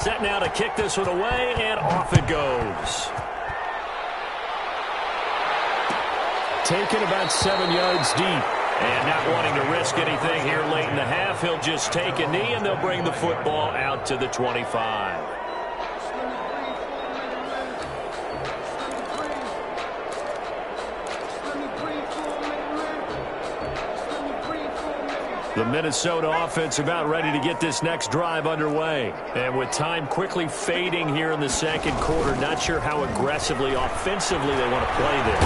Set now to kick this one away, and off it goes. Taken about 7 yards deep. And not wanting to risk anything here late in the half, he'll just take a knee, and they'll bring the football out to the 25. The Minnesota offense about ready to get this next drive underway. And with time quickly fading here in the second quarter, not sure how aggressively, offensively they want to play this.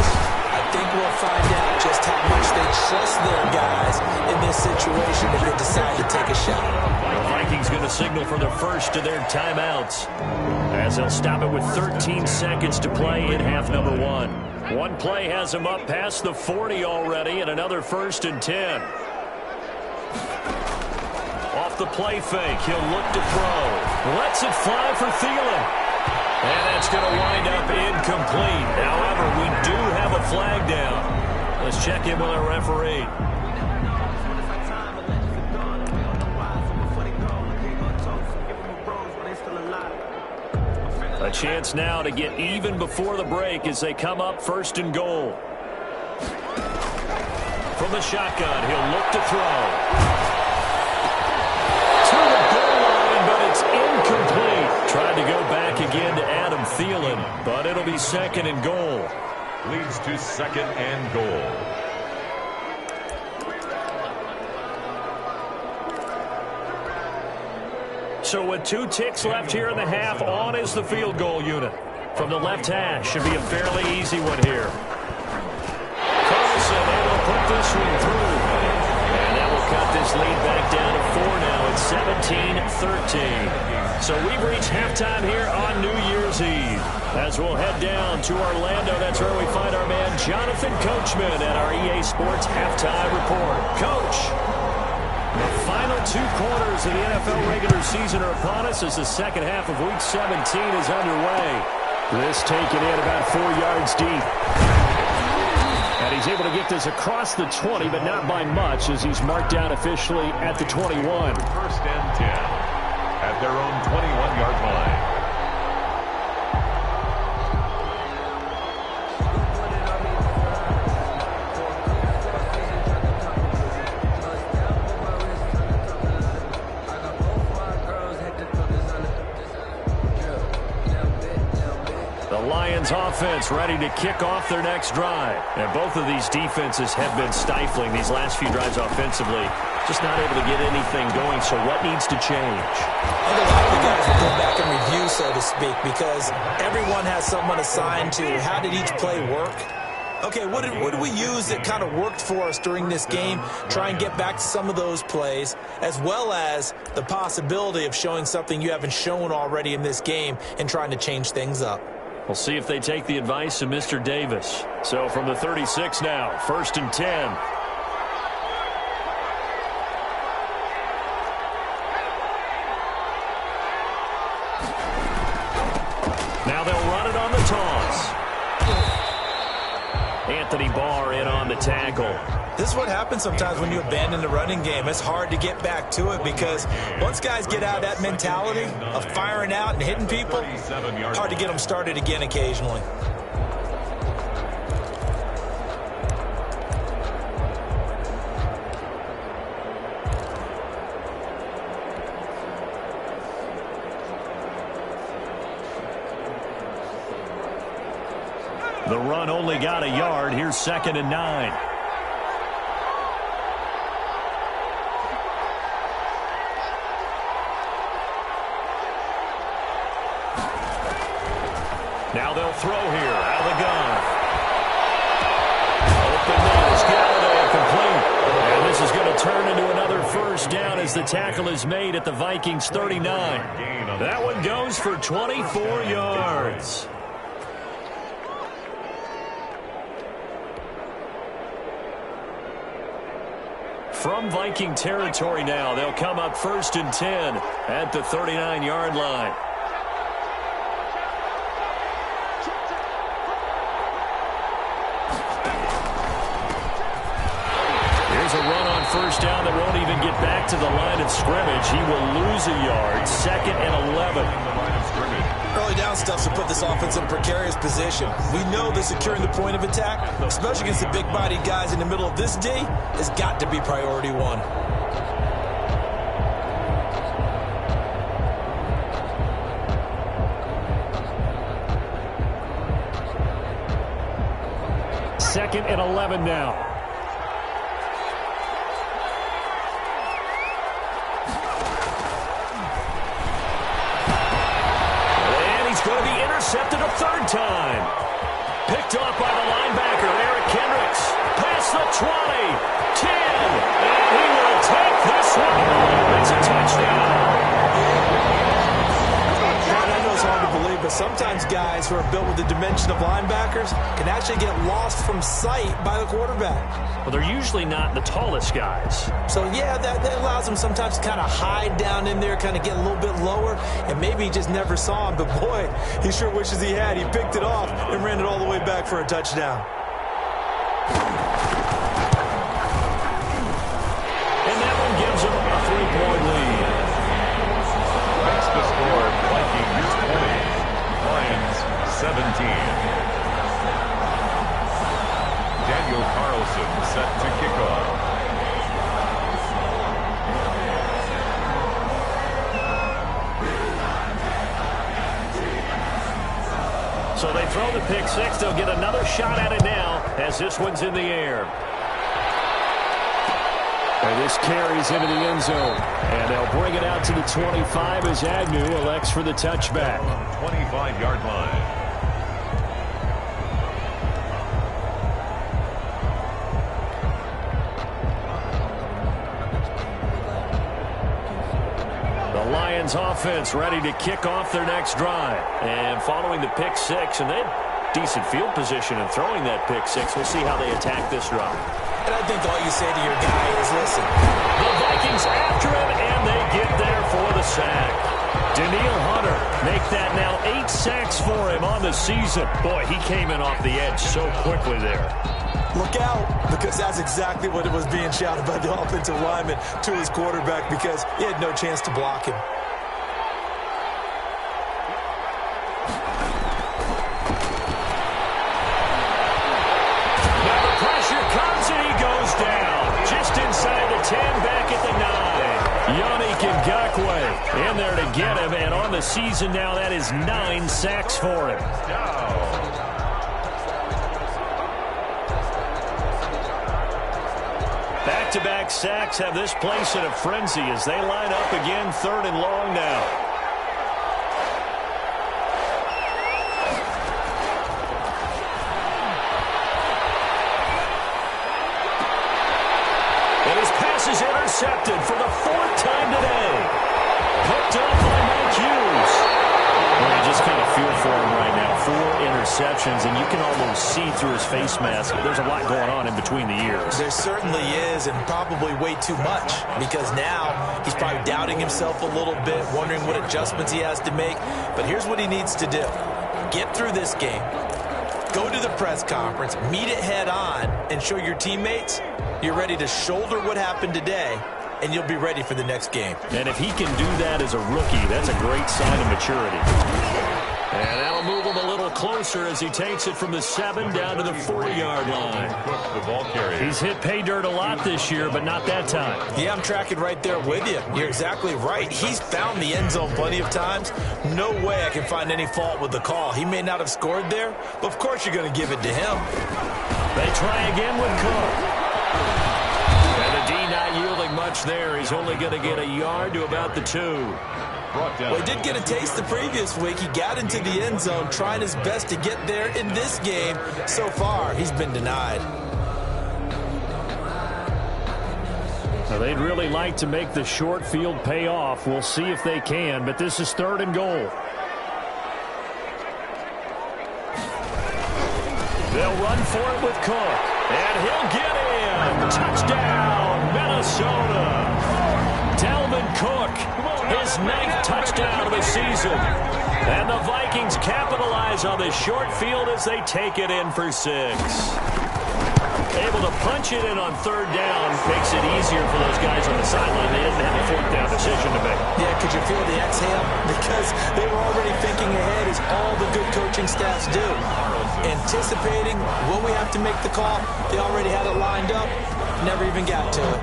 I think we'll find out just how much they trust their guys in this situation if they decide to take a shot. The Vikings going to signal for the first of their timeouts, as they'll stop it with 13 seconds to play in half number one. One play has them up past the 40 already, and another 1st and 10. Off the play fake, he'll look to throw. Lets it fly for Thielen. And that's going to wind up incomplete. However, we do have a flag down. Let's check in with our referee. A chance now to get even before the break as they come up 1st and goal. From the shotgun, he'll look to throw. To the goal line, but it's incomplete. Tried to go back again to Adam Thielen, but it'll be 2nd and goal. Leads to 2nd and goal. So with 2 ticks left here in the half, on is the field goal unit. From the left hash, should be a fairly easy one here. Carlson able to put this one through. And that will cut this lead back down to 4 now. It's 17-13. So we've reached halftime here on New Year's Eve. As we'll head down to Orlando, that's where we find our man Jonathan Coachman at our EA Sports Halftime Report. Coach, the final 2 quarters of the NFL regular season are upon us as the second half of Week 17 is underway. This taken in about 4 yards deep. And he's able to get this across the 20, but not by much, as he's marked down officially at the 21. 1st and 10 at their own 21-yard line. Offense ready to kick off their next drive. And both of these defenses have been stifling these last few drives offensively. Just not able to get anything going, so what needs to change? I think a lot of the guys will go back and review, so to speak, because everyone has someone assigned to how did each play work. Okay, what did we use that kind of worked for us during this game? Try and get back to some of those plays, as well as the possibility of showing something you haven't shown already in this game and trying to change things up. We'll see if they take the advice of Mr. Davis. So from the 36 now, 1st and 10. Now they'll run it on the toss. Anthony Barr in on the tackle. This is what happens sometimes when you abandon the running game. It's hard to get back to it because once guys get out of that mentality of firing out and hitting people, hard to get them started again occasionally. The run only got a yard. Here's 2nd and 9. Now they'll throw here out of the gun. Open nose, Galladay complete. And this is going to turn into another 1st down as the tackle is made at the Vikings 39. That one goes for 24 yards. From Viking territory now, they'll come up 1st and 10 at the 39-yard line. first down that won't even get back to the line of scrimmage. He will lose a yard. 2nd and 11. Early down stuff to put this offense in a precarious position. We know that securing the point of attack, especially against the big-bodied guys in the middle of this D, has got to be priority one. Second and 11 now. And he's going to be intercepted a third time. Picked off by the linebacker, Eric Kendricks. Past the 20, 10, and he will take this one home. It's a touchdown. I know it's hard to believe, but sometimes guys who are built with the dimension of linebackers can actually get lost from sight by the quarterback. Well, they're usually not the tallest guys. So, yeah, that allows them sometimes to kind of hide down in there, kind of get a little bit lower, and maybe he just never saw him. But, boy, he sure wishes he had. He picked it off and ran it all the way back for a touchdown. And that one gives him a 3-point lead. Makes the score Vikings 20, Lions 17. Daniel Carlson set to kick off. So they throw the pick six. They'll get another shot at it now as this one's in the air. And this carries into the end zone. And they'll bring it out to the 25 as Agnew elects for the touchback. 25-yard line. The Lions offense ready to kick off their next drive. And following the pick six, and they had decent field position in throwing that pick six. We'll see how they attack this drive. And I think all you say to your guy is, listen. The Vikings after him, and they get there for the sack. Danielle Hunter make that now 8 sacks for him on the season. Boy, he came in off the edge so quickly there. Look out, because that's exactly what it was being shouted by the offensive lineman to his quarterback, because he had no chance to block him. Now the pressure comes and he goes down. Just inside the 10, back at the 9. Yannick Ngakoue in there to get him, and on the season now that is 9 sacks for him. Back-to-back sacks have this place in a frenzy as they line up again, 3rd and long now. And his pass is intercepted for the 4th time today. Picked up by Mike Hughes. Well, I just kind of feel for him right now. 4 interceptions, and you can almost see through his face mask. There's a lot going on in between the ears. There certainly is, and probably way too much, because now he's probably doubting himself a little bit, wondering what adjustments he has to make. But here's what he needs to do. Get through this game. Go to the press conference, meet it head on, and show your teammates you're ready to shoulder what happened today, and you'll be ready for the next game. And if he can do that as a rookie, that's a great sign of maturity. And that'll move him a little closer as he takes it from the 7 down to the 4-yard line. The ball carrier. He's hit pay dirt a lot this year, but not that time. Yeah, I'm tracking right there with you. You're exactly right. He's found the end zone plenty of times. No way I can find any fault with the call. He may not have scored there, but of course you're going to give it to him. They try again with Cook. And the D not yielding much there. He's only going to get a yard to about the 2. Well, he did get a taste the previous week. He got into the end zone, trying his best to get there in this game. So far, he's been denied. Now, they'd really like to make the short field pay off. We'll see if they can, but this is 3rd and goal. They'll run for it with Cook, and he'll get in. Touchdown, Minnesota. Dalvin Cook, his 9th touchdown of the season. And the Vikings capitalize on the short field as they take it in for 6. Able to punch it in on third down. Makes it easier for those guys on the sideline. They didn't have a fourth down decision to make. Yeah, could you feel the exhale? Because they were already thinking ahead, as all the good coaching staffs do. Anticipating, will we have to make the call? They already had it lined up. Never even got to it.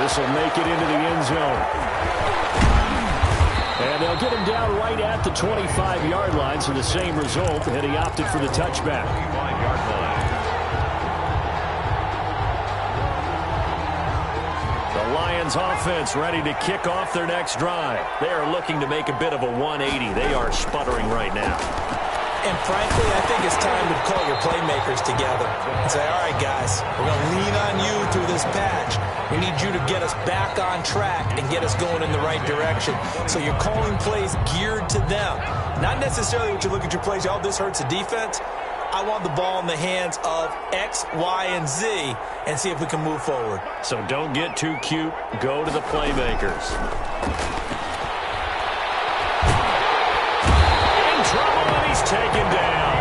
This will make it into the end zone. And they'll get him down right at the 25-yard line, so the same result, and he opted for the touchback. The Lions offense ready to kick off their next drive. They are looking to make a bit of a 180. They are sputtering right now. And frankly, I think it's time to call your playmakers together and say, all right, guys, we're going to lean on you through this patch. We need you to get us back on track and get us going in the right direction. So you're calling plays geared to them. Not necessarily what you look at your plays, oh, this hurts the defense. I want the ball in the hands of X, Y, and Z and see if we can move forward. So don't get too cute. Go to the playmakers. In trouble, and he's taken down.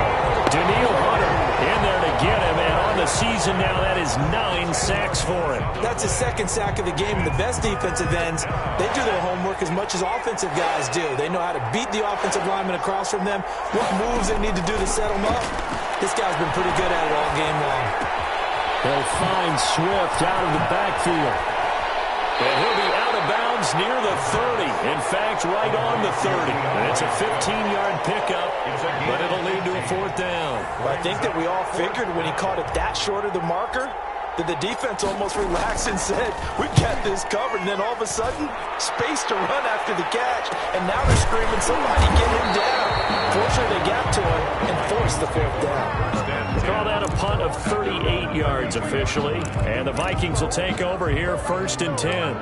Daniil Hunter in there to get him, and on the season now, that is 9 sacks for him. That's his second sack of the game. And the best defensive ends, they do their homework as much as offensive guys do. They know how to beat the offensive lineman across from them, what moves they need to do to set them up. This guy's been pretty good at it all game long. They'll find Swift out of the backfield. And he'll be out of bounds near the 30. In fact, right on the 30. And it's a 15-yard pickup, but it'll lead to a fourth down. Well, I think that we all figured when he caught it that short of the marker, that the defense almost relaxed and said, we've got this covered. And then all of a sudden, space to run after the catch. And now they're screaming, somebody get him down. Fortunately, they got to him and forced the fourth down. Call that a punt of 38 yards officially. And the Vikings will take over here, 1st and 10.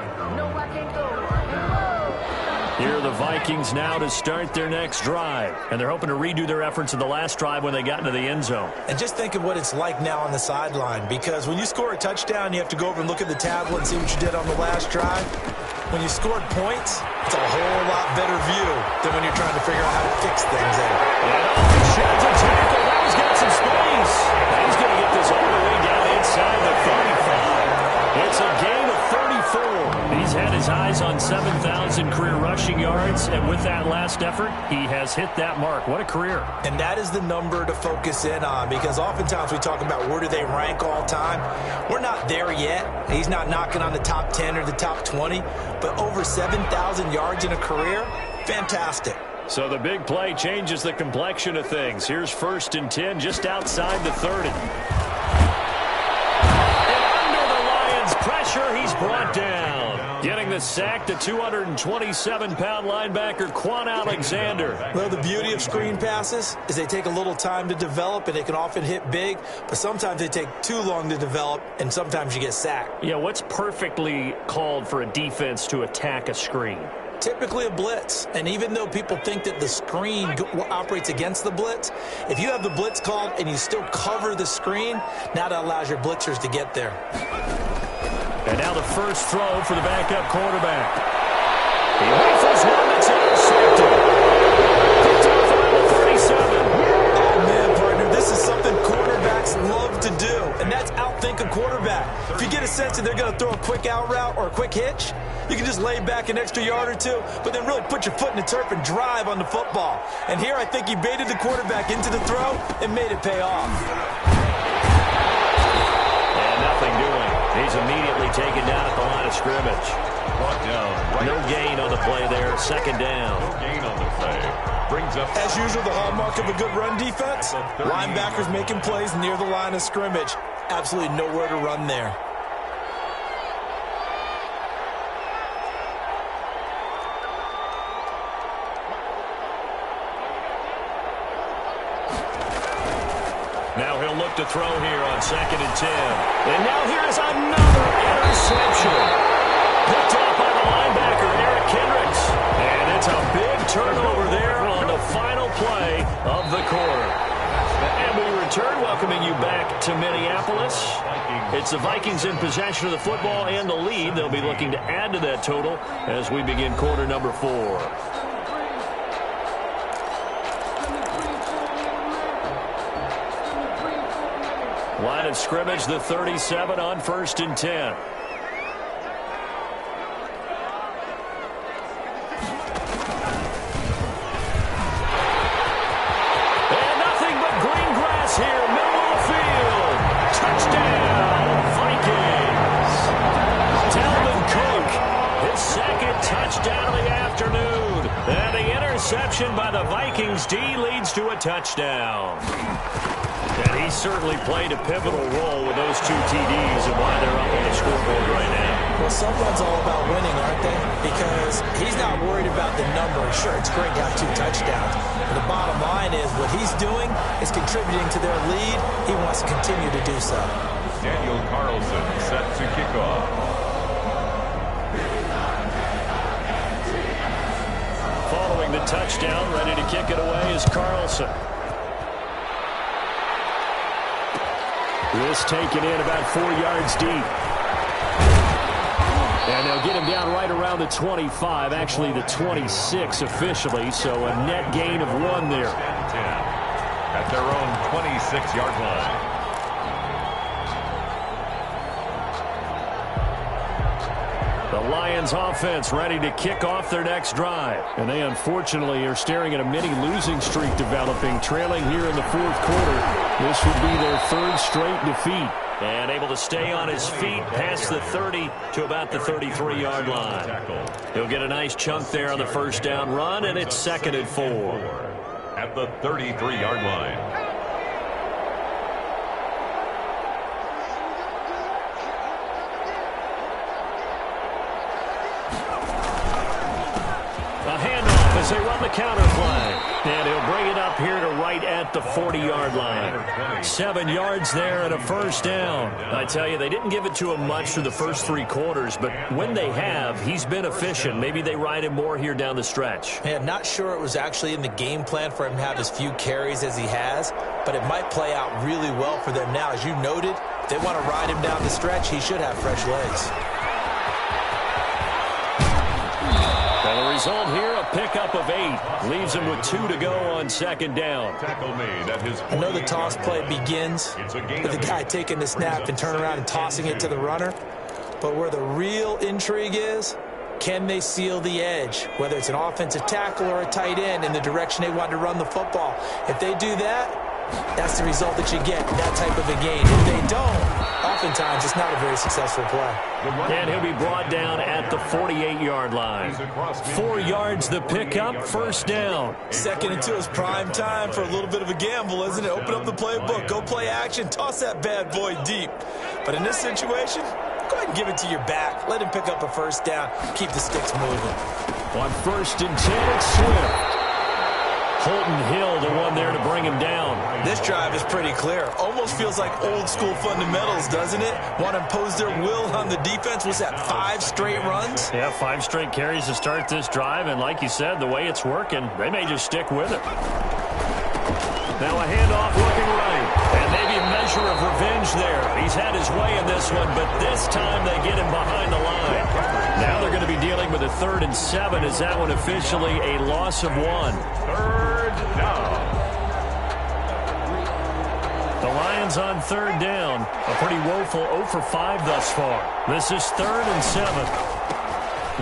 Here are the Vikings now to start their next drive. And they're hoping to redo their efforts in the last drive when they got into the end zone. And just think of what it's like now on the sideline. Because when you score a touchdown, you have to go over and look at the tablet and see what you did on the last drive. When you scored points, it's a whole lot better view than when you're trying to figure out how to fix things there. And off he sheds a tackle. Now he's got some space. And he's going to get this all the way down inside the 35. It's a gain of 34. He's had his eyes on 7,000 career rushing yards, and with that last effort, he has hit that mark. What a career. And that is the number to focus in on, because oftentimes we talk about where do they rank all time. We're not there yet. He's not knocking on the top 10 or the top 20, but over 7,000 yards in a career, fantastic. So the big play changes the complexion of things. Here's 1st and 10 just outside the 30. Pressure, he's brought down. Getting the sack, the 227-pound linebacker, Quan Alexander. Well, the beauty of screen passes is they take a little time to develop, and they can often hit big, but sometimes they take too long to develop, and sometimes you get sacked. Yeah, what's perfectly called for a defense to attack a screen? Typically a blitz, and even though people think that the screen operates against the blitz, if you have the blitz called and you still cover the screen, now that allows your blitzers to get there. And now the first throw for the backup quarterback. He rifles one that's intercepted. Picked off around the 37. Oh, man, partner, this is something quarterbacks love to do, and that's outthink a quarterback. If you get a sense that they're going to throw a quick out route or a quick hitch, you can just lay back an extra yard or two, but then really put your foot in the turf and drive on the football. And here I think he baited the quarterback into the throw and made it pay off. And nothing doing. He's immediately taken down at the line of scrimmage. No gain on the play there. 2nd down. No gain on the play. Brings up. As usual, the hallmark of a good run defense, linebackers making plays near the line of scrimmage. Absolutely nowhere to run there. Now he'll look to throw here on 2nd and 10. And now here is another interception. Picked off by the linebacker, Eric Kendricks. And it's a big turnover there on the final play of the quarter. And we return, welcoming you back to Minneapolis. It's the Vikings in possession of the football and the lead. They'll be looking to add to that total as we begin quarter number 4. Line of scrimmage, the 37 on 1st and 10. And nothing but green grass here, middle of the field. Touchdown, Vikings. Dalvin Cook, his second touchdown of the afternoon. And the interception by the Vikings D leads to a touchdown. And he certainly played a pivotal role with those 2 TDs and why they're up on the scoreboard right now. Well, someone's all about winning, aren't they? Because he's not worried about the number. Sure, it's great to have 2 touchdowns. But the bottom line is what he's doing is contributing to their lead. He wants to continue to do so. Daniel Carlson set to kick off. Following the touchdown, ready to kick it away is Carlson. This taken in about 4 yards deep. And they'll get him down right around the 25, actually the 26 officially, so a net gain of 1 there. At their own 26-yard line. The Lions offense ready to kick off their next drive. And they unfortunately are staring at a mini losing streak developing, trailing here in the 4th quarter. This would be their 3rd straight defeat. And able to stay on his feet past the 30 to about the 33-yard line. He'll get a nice chunk there on the 1st down run, and it's 2nd and 4. At the 33-yard line. As they run the counter play. And he'll bring it up here to right at the 40-yard line. 7 yards there and a 1st down. I tell you, they didn't give it to him much through the first 3 quarters, but when they have, he's been efficient. Maybe they ride him more here down the stretch. Yeah, I'm not sure it was actually in the game plan for him to have as few carries as he has, but it might play out really well for them now. As you noted, if they want to ride him down the stretch, he should have fresh legs. And the result here, a pickup of 8. Leaves him with 2 to go on 2nd down. I know the toss play begins with the guy taking the snap and turning around and tossing it to the runner. But where the real intrigue is, can they seal the edge? Whether it's an offensive tackle or a tight end in the direction they want to run the football. If they do that, that's the result that you get, that type of a gain. If they don't, oftentimes it's not a very successful play. And he'll be brought down at the 48-yard line. 4 yards the pickup, 1st down. 2nd and 2 is prime time for a little bit of a gamble, isn't it? Open up the playbook, go play action, toss that bad boy deep. But in this situation, go ahead and give it to your back. Let him pick up a 1st down, keep the sticks moving. On 1st and 10, it's Swift. Holton Hill, the one there to bring him down. This drive is pretty clear. Almost feels like old school fundamentals, doesn't it? Want to impose their will on the defense. Was that 5 straight runs? Yeah, 5 straight carries to start this drive. And like you said, the way it's working, they may just stick with it. Now a handoff looking right. And maybe a measure of revenge there. He's had his way in this one, but this time they get him behind the line. Now they're going to be dealing with a 3rd and 7. Is that one officially a loss of 1? 3rd down. The Lions on 3rd down. A pretty woeful 0 for 5 thus far. This is 3rd and 7.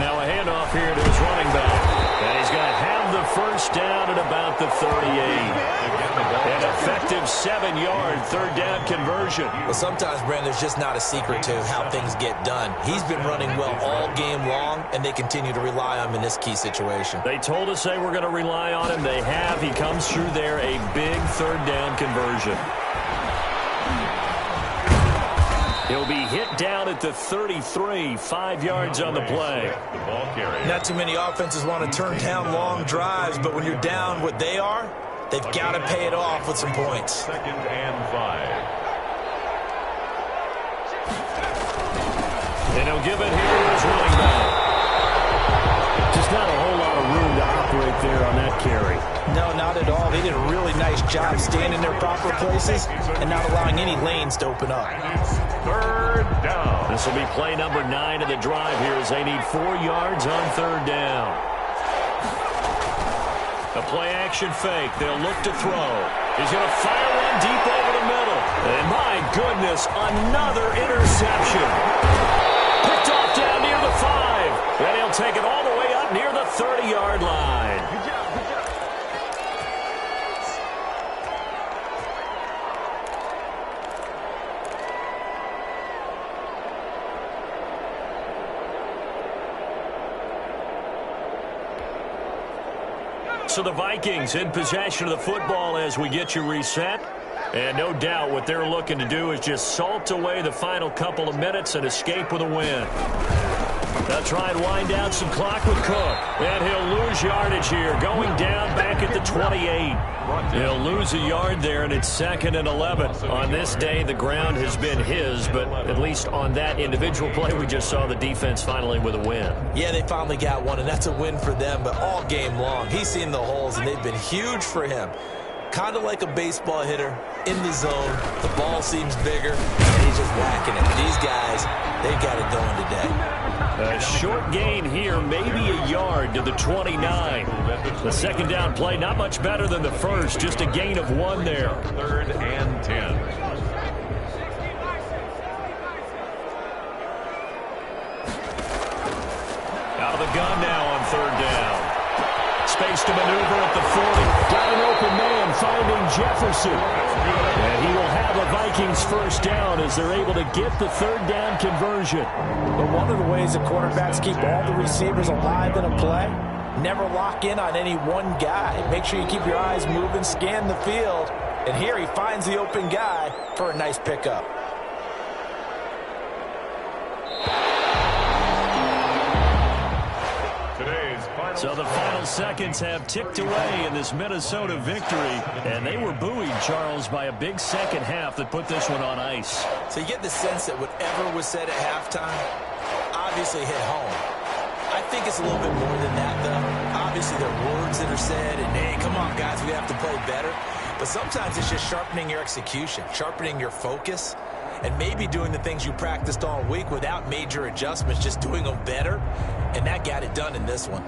Now a handoff here to his running back. And he's going to have the 1st down at about the 38. An effective 7-yard 3rd down conversion. Well, sometimes, Brandon, there's just not a secret to how things get done. He's been running well all game long, and they continue to rely on him in this key situation. They told us they were going to rely on him. They have. He comes through there, a big 3rd down conversion. He'll be hit down at the 33, 5 yards on the play. Not too many offenses want to turn down long drives, but when you're down what they are, they've got to pay it off with some points. 2nd and 5. And he'll give it here to his running back. Just not a whole lot of room to operate there on that carry. No, not at all. They did a really nice job staying in their proper places and not allowing any lanes to open up. 3rd down. This will be play number 9 of the drive here as they need 4 yards on 3rd down. A play-action fake. They'll look to throw. He's going to fire one deep over the middle. And my goodness, another interception. Picked off down near the 5. And he'll take it all the way up near the 30-yard line. Good job, good job. So the Vikings in possession of the football as we get you reset. And no doubt what they're looking to do is just salt away the final couple of minutes and escape with a win. They'll try and wind down some clock with Cook. And he'll lose yardage here, going down back at the 28. He'll lose a yard there, and it's 2nd and 11. On this day, the ground has been his, but at least on that individual play, we just saw the defense finally with a win. Yeah, they finally got one, and that's a win for them, but all game long, he's seen the holes, and they've been huge for him. Kind of like a baseball hitter in the zone. The ball seems bigger, and he's just whacking it. These guys, they've got it going today. A short gain here, maybe a yard to the 29. The second down play, not much better than the first, just a gain of 1 there. 3rd and 10. Out of the gun now on 3rd down. Space to maneuver at the 40. Got an open man finding Jefferson. And he will have a Vikings first down as they're able to get the 3rd down conversion. But one of the ways that quarterbacks keep all the receivers alive in a play, never lock in on any one guy. Make sure you keep your eyes moving, scan the field. And here he finds the open guy for a nice pickup. So the final seconds have ticked away in this Minnesota victory. And they were buoyed, Charles, by a big second half that put this one on ice. So you get the sense that whatever was said at halftime obviously hit home. I think it's a little bit more than that, though. Obviously, there are words that are said, and, hey, come on, guys, we have to play better. But sometimes it's just sharpening your execution, sharpening your focus, and maybe doing the things you practiced all week without major adjustments, just doing them better. And that got it done in this one.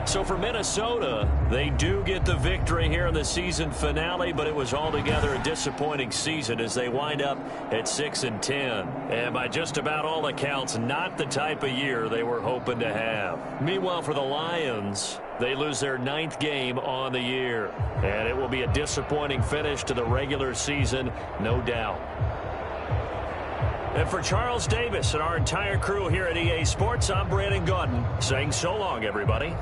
So for Minnesota, they do get the victory here in the season finale, but it was altogether a disappointing season as they wind up at 6-10. And by just about all accounts, not the type of year they were hoping to have. Meanwhile, for the Lions, they lose their 9th game on the year. And it will be a disappointing finish to the regular season, no doubt. And for Charles Davis and our entire crew here at EA Sports, I'm Brandon Gaudin saying so long, everybody.